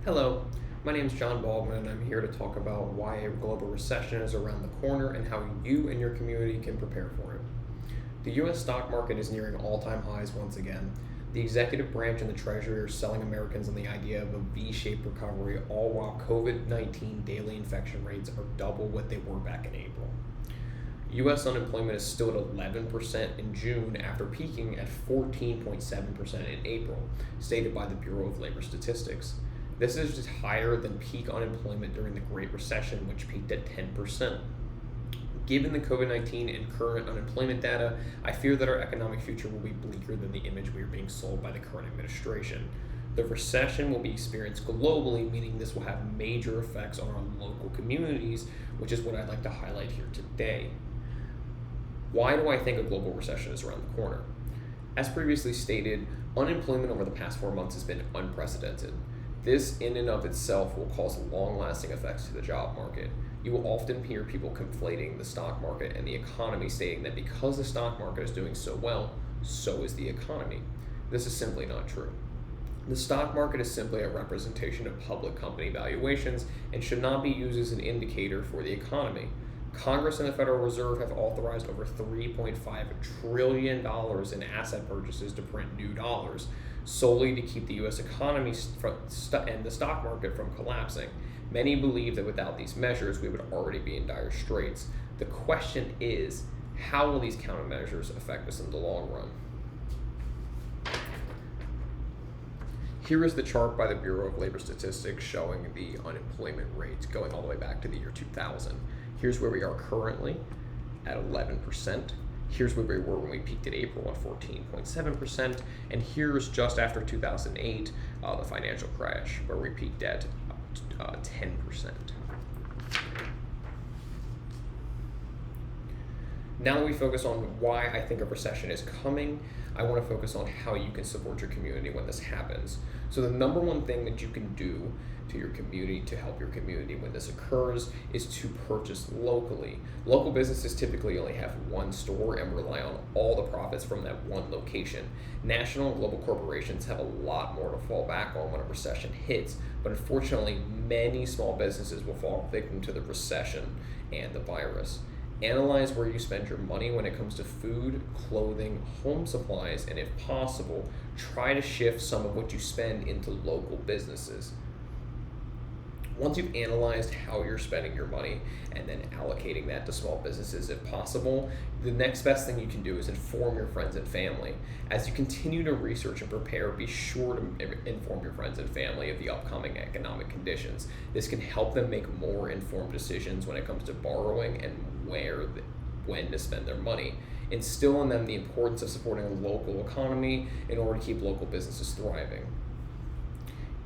Hello, my name is John Baldwin, and I'm here to talk about why a global recession is around the corner and how you and your community can prepare for it. The U.S. stock market is nearing all-time highs once again. The executive branch and the Treasury are selling Americans on the idea of a V-shaped recovery, all while COVID-19 daily infection rates are double what they were back in April. U.S. unemployment is still at 11% in June after peaking at 14.7% in April, stated by the Bureau of Labor Statistics. This is just higher than peak unemployment during the Great Recession, which peaked at 10%. Given the COVID-19 and current unemployment data, I fear that our economic future will be bleaker than the image we are being sold by the current administration. The recession will be experienced globally, meaning this will have major effects on our local communities, which is what I'd like to highlight here today. Why do I think a global recession is around the corner? As previously stated, unemployment over the past 4 months has been unprecedented. This in and of itself will cause long-lasting effects to the job market. You will often hear people conflating the stock market and the economy, stating that because the stock market is doing so well, so is the economy. This is simply not true. The stock market is simply a representation of public company valuations and should not be used as an indicator for the economy. Congress and the Federal Reserve have authorized over $3.5 trillion in asset purchases to print new dollars, solely to keep the U.S. economy and the stock market from collapsing. Many believe that without these measures, we would already be in dire straits. The question is, how will these countermeasures affect us in the long run? Here is the chart by the Bureau of Labor Statistics showing the unemployment rates going all the way back to the year 2000. Here's where we are currently at 11%. Here's where we were when we peaked in April at 14.7%. And here's just after 2008, the financial crash, where we peaked at 10%. Now that we focus on why I think a recession is coming, I want to focus on how you can support your community when this happens. So the number one thing that you can do to your community to help your community when this occurs is to purchase locally. Local businesses typically only have one store and rely on all the profits from that one location. National and global corporations have a lot more to fall back on when a recession hits, but unfortunately many small businesses will fall victim to the recession and the virus. Analyze where you spend your money when it comes to food, clothing, home supplies, and if possible, try to shift some of what you spend into local businesses. Once you've analyzed how you're spending your money and then allocating that to small businesses if possible, the next best thing you can do is inform your friends and family. As you continue to research and prepare, be sure to inform your friends and family of the upcoming economic conditions. This can help them make more informed decisions when it comes to borrowing and when to spend their money. Instill in them the importance of supporting a local economy in order to keep local businesses thriving.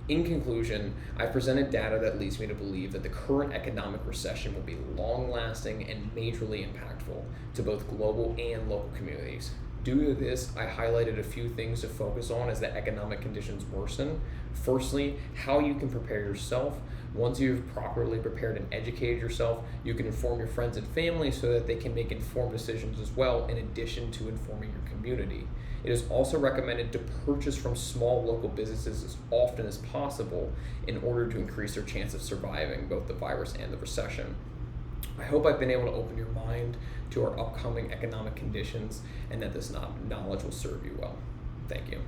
In conclusion, I've presented data that leads me to believe that the current economic recession will be long-lasting and majorly impactful to both global and local communities. Due to this, I highlighted a few things to focus on as the economic conditions worsen. Firstly, how you can prepare yourself. Once you've properly prepared and educated yourself, you can inform your friends and family so that they can make informed decisions as well, in addition to informing your community. It is also recommended to purchase from small local businesses as often as possible in order to increase their chance of surviving both the virus and the recession. I hope I've been able to open your mind to our upcoming economic conditions and that this knowledge will serve you well. Thank you.